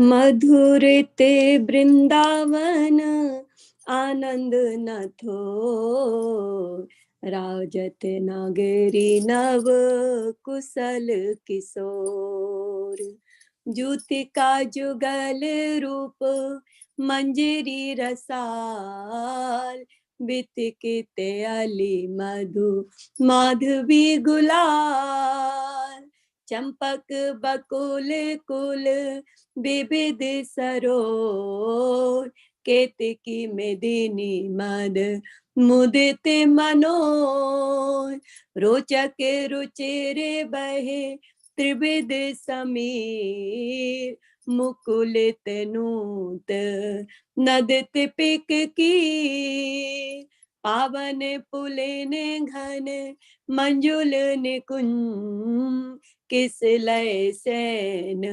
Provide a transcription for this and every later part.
मधुर ते वृंदावन आनंद न थो, राजत नगरी नव कुशल किशोर। जूति का जुगल रूप मंजरी रसाल, बितकिते अली मधु माधवी गुलाल। चंपक बकुल कुल विविध सरोर, केतकी मेदिनी मद मुदित मनोर। रोचक रुचिर बहे त्रिविध समीर, मुकुलित नूत नदित पिक की। पावन पुलिन घन मंजुल निकुंज, किस लय सैन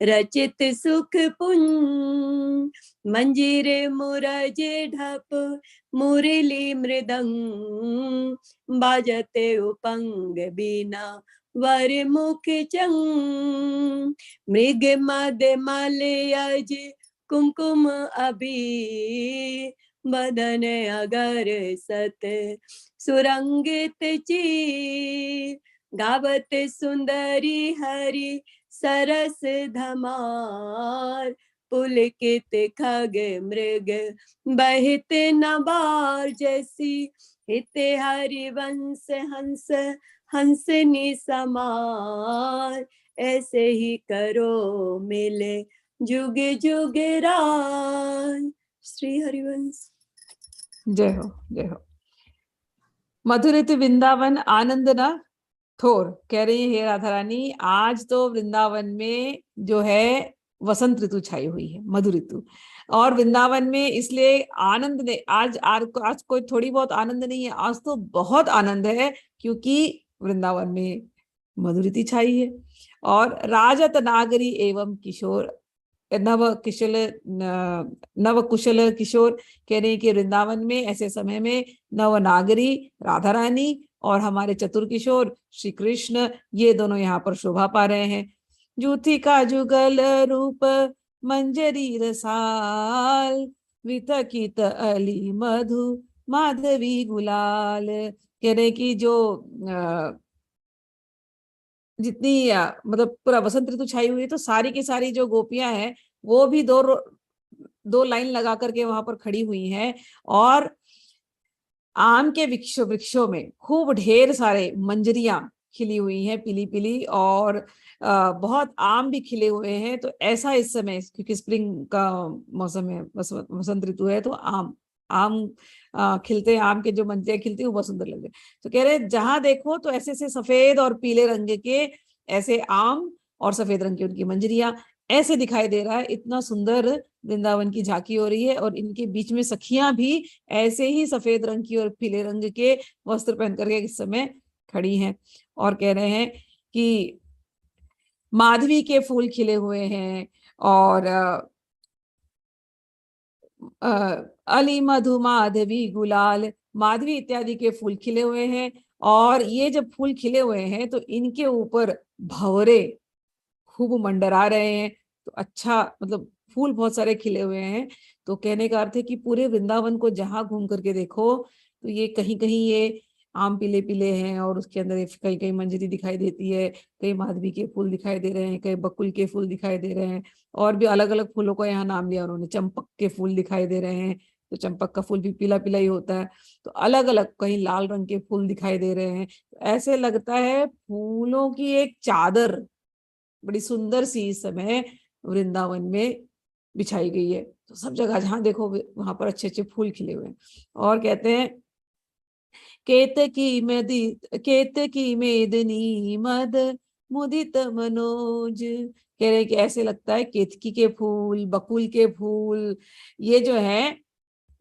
रचित सुख पुंज। मंजीरे मुरज ढप मुरली मृदंग, बाजते उपंग बीना वर मुख चंग। मृग मद मलयज कुमकुम अबीर, बदन अगर सत सुरंगित चीर। गावत सुंदरी हरि सरस धमार, पुलकित खग मृग बहित नबार। जैसी हित हरि वंश हंस हंसनी समार, ऐसे ही करो मिले जुग जुग राज। श्री हरिवंश। जय हो, जय हो। मधुरित वृंदावन आनंद न थोर, कह रही है राधा रानी, आज तो वृंदावन में जो है वसंत ऋतु छाई हुई है, मधु ऋतु। और वृंदावन में इसलिए आनंद ने आज कोई थोड़ी बहुत आनंद नहीं है, आज तो बहुत आनंद है, क्योंकि वृंदावन में मधुरिति छाई है। और राजत नागरी एवं किशोर नव कुशल किशोर, कह रहे हैं कि वृंदावन में ऐसे समय में नव नागरी राधा रानी और हमारे चतुर किशोर श्री कृष्ण, ये दोनों यहाँ पर शोभा पा रहे हैं। जूथी का जुगल रूप मंजरी रसाल, वितकित अली मधु माधवी गुलाल, कह रहे कि जो जितनी मतलब पूरा वसंत ऋतु छाई हुई है, तो सारी की सारी जो गोपियां हैं वो भी दो लाइन लगा करके वहां पर खड़ी हुई हैं। और आम के वृक्षों में खूब ढेर सारे मंजरियां खिली हुई हैं, पीली पीली, और बहुत आम भी खिले हुए हैं। तो ऐसा इस समय, क्योंकि स्प्रिंग का मौसम है, वसंत ऋतु है, तो आम खिलते हैं, आम के जो मंजरियां खिलती है वो बहुत सुंदर लगते हैं। तो कह रहे जहां देखो तो ऐसे ऐसे सफेद और पीले रंग के ऐसे आम और सफेद रंग की उनकी मंजरियां ऐसे दिखाई दे रहा है। इतना सुंदर वृंदावन की झांकी हो रही है, और इनके बीच में सखियां भी ऐसे ही सफेद रंग की और पीले रंग के वस्त्र पहन करके इस समय खड़ी हैं। और कह रहे हैं कि माधवी के फूल खिले हुए हैं, और अली मधु माधवी गुलाल, माधवी इत्यादि के फूल खिले हुए हैं। और ये जब फूल खिले हुए हैं तो इनके ऊपर भंवरे खूब मंडरा रहे हैं। तो अच्छा, मतलब फूल बहुत सारे खिले हुए हैं। तो कहने का अर्थ है कि पूरे वृंदावन को जहां घूम करके देखो तो ये कहीं कहीं ये आम पीले पीले हैं, और उसके अंदर कहीं कहीं मंजरी दिखाई देती है, कहीं माधवी के फूल दिखाई दे रहे हैं, कहीं बकुल के फूल दिखाई दे रहे हैं, और भी अलग अलग फूलों का यहाँ नाम लिया उन्होंने। चंपक के फूल दिखाई दे रहे हैं, तो चंपक का फूल भी पीला पीला ही होता है। तो अलग अलग कहीं लाल रंग के फूल दिखाई दे रहे हैं। ऐसे लगता है फूलों की एक चादर बड़ी सुंदर सी इस समय वृंदावन में बिछाई गई है। तो सब जगह जहां देखो वहां पर अच्छे अच्छे फूल खिले हुए हैं। और कहते हैं केतकी मेदिनी मद मुदित मनोज, कह रहे कि ऐसे लगता है केतकी के फूल, बकुल के फूल, ये जो है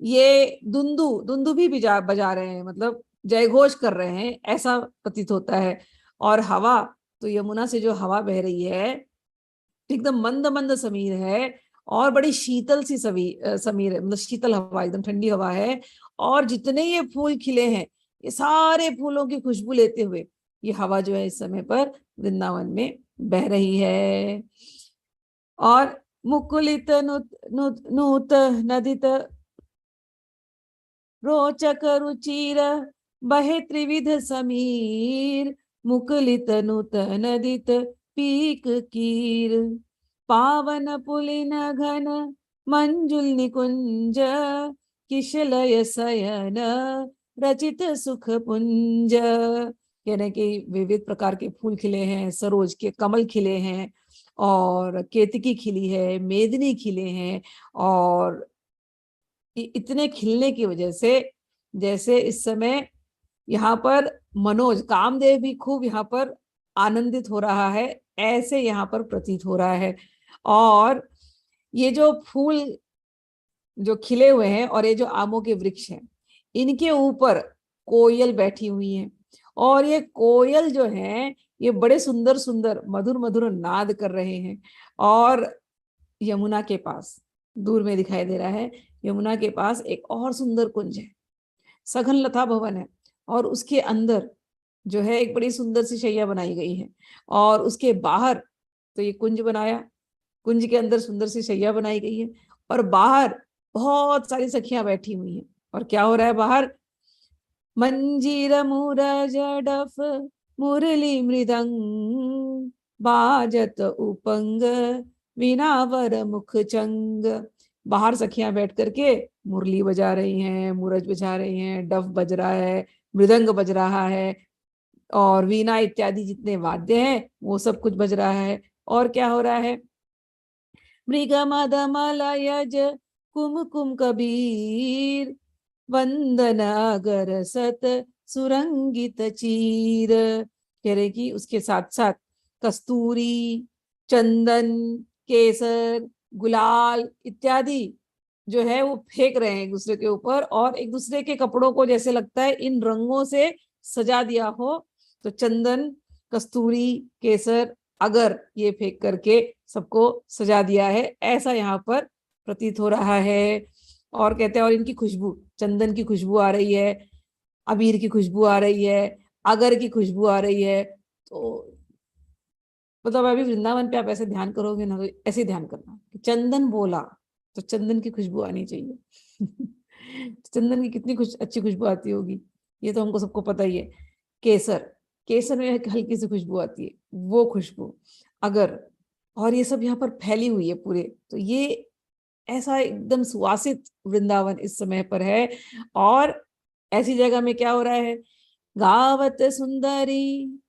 ये दुंदु भी बजा रहे हैं, मतलब जयघोष कर रहे हैं, ऐसा प्रतीत होता है। और हवा, तो यमुना से जो हवा बह रही है एकदम मंद मंद समीर है, और बड़ी शीतल सी समीर है, मतलब शीतल हवा, एकदम ठंडी हवा है। और जितने ये फूल खिले हैं, ये सारे फूलों की खुशबू लेते हुए ये हवा जो है इस समय पर वृंदावन में बह रही है। और मुकुलित नूत नदित रोचक रुचिर बहे त्रिविध समीर, मुकुलित नूत नदित पीक कीर, पावन पुलिन घन मंजुल निकुंज, किशलय सयन रचित सुख पुंज। यानी कि विविध प्रकार के फूल खिले हैं, सरोज के कमल खिले हैं, और केतकी खिली है, मेदिनी खिले हैं, और इतने खिलने की वजह से जैसे इस समय यहाँ पर मनोज कामदेव भी खूब यहाँ पर आनंदित हो रहा है, ऐसे यहाँ पर प्रतीत हो रहा है। और ये जो फूल जो खिले हुए हैं और ये जो आमों के वृक्ष हैं, इनके ऊपर कोयल बैठी हुई है, और ये कोयल जो है ये बड़े सुंदर सुंदर मधुर मधुर नाद कर रहे हैं। और यमुना के पास दूर में दिखाई दे रहा है, यमुना के पास एक और सुंदर कुंज है, सघन लता भवन है, और उसके अंदर जो है एक बड़ी सुंदर सी शैया बनाई गई है, और उसके बाहर तो ये कुंज बनाया, कुंज के अंदर सुंदर सी शैया बनाई गई है, और बाहर बहुत सारी सखियां बैठी हुई हैं। और क्या हो रहा है बाहर? मंजीर मूरज डफ मुरली मृदंग, बाजत उपंग वीणावर मुख चंग। बाहर सखियां बैठ करके मुरली बजा रही हैं, मूरज बजा रही हैं, डफ बज रहा है, मृदंग बज रहा है, और वीणा इत्यादि जितने वाद्य हैं वो सब कुछ बज रहा है। और क्या हो रहा है? मृग मद मलयज कुम कुम कबीर, वंदन अगर सत सुरंगित चीर। कह रहे कि उसके साथ साथ कस्तूरी, चंदन, केसर, गुलाल इत्यादि जो है वो फेंक रहे हैं एक दूसरे के ऊपर, और एक दूसरे के कपड़ों को जैसे लगता है इन रंगों से सजा दिया हो। तो चंदन, कस्तूरी, केसर, अगर ये फेंक करके सबको सजा दिया है, ऐसा यहाँ पर प्रतीत हो रहा है। और कहते हैं और इनकी खुशबू, चंदन की खुशबू आ रही है, अबीर की खुशबू आ रही है, अगर की खुशबू आ रही है। तो मतलब अभी वृंदावन पे आप ऐसे ध्यान करोगे ना, तो ऐसे ध्यान करना कि चंदन बोला तो चंदन की खुशबू आनी चाहिए। चंदन की कितनी अच्छी खुशबू आती होगी, ये तो हमको सबको पता ही है। केसर, केसर में एक हल्की सी खुशबू आती है, वो खुशबू, अगर, और ये सब यहाँ पर फैली हुई है पूरे। तो ये ऐसा एकदम सुवासित वृंदावन इस समय पर है। और ऐसी जगह में क्या हो रहा है? गावत सुंदरी,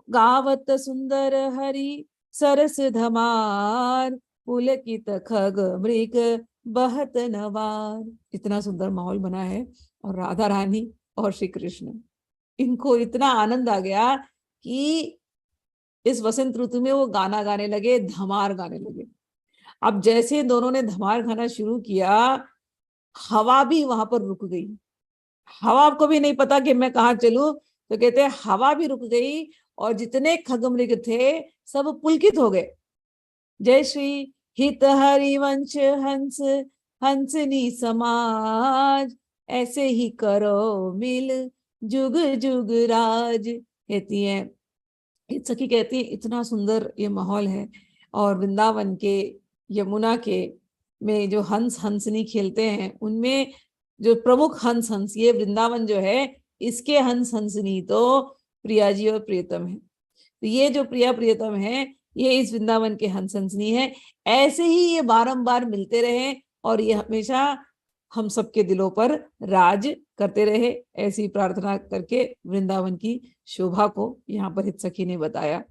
गावत सुंदर हरि सरस धमार, पुलकित खग मृग बहत नवार। इतना सुंदर माहौल बना है, और राधा रानी और श्री कृष्ण, इनको इतना आनंद आ गया कि इस वसंत ऋतु में वो गाना गाने लगे, धमार गाने लगे। अब जैसे दोनों ने धमार गाना शुरू किया, हवा भी वहां पर रुक गई। हवा को भी नहीं पता कि मैं कहाँ चलूं, तो कहते हैं हवा भी रुक गई, और जितने खगमृग थे सब पुलकित हो गए। जय श्री हित हरिवंश हंस हंसनी समाज, ऐसे ही करो मिल जुग जुग राज। कहती है सखी, कहती है इतना सुंदर ये माहौल है, और वृंदावन के यमुना के में जो हंस हंसनी खेलते हैं, उनमें जो प्रमुख हंस हंस, ये वृंदावन जो है इसके हंस हंसनी तो प्रिया जी और प्रियतम है। तो ये जो प्रिया प्रियतम है, ये इस वृंदावन के हंस हंसनी है। ऐसे ही ये बारंबार मिलते रहे, और ये हमेशा हम सबके दिलों पर राज करते रहे, ऐसी प्रार्थना करके वृंदावन की शोभा को यहाँ पर हित सखी ने बताया।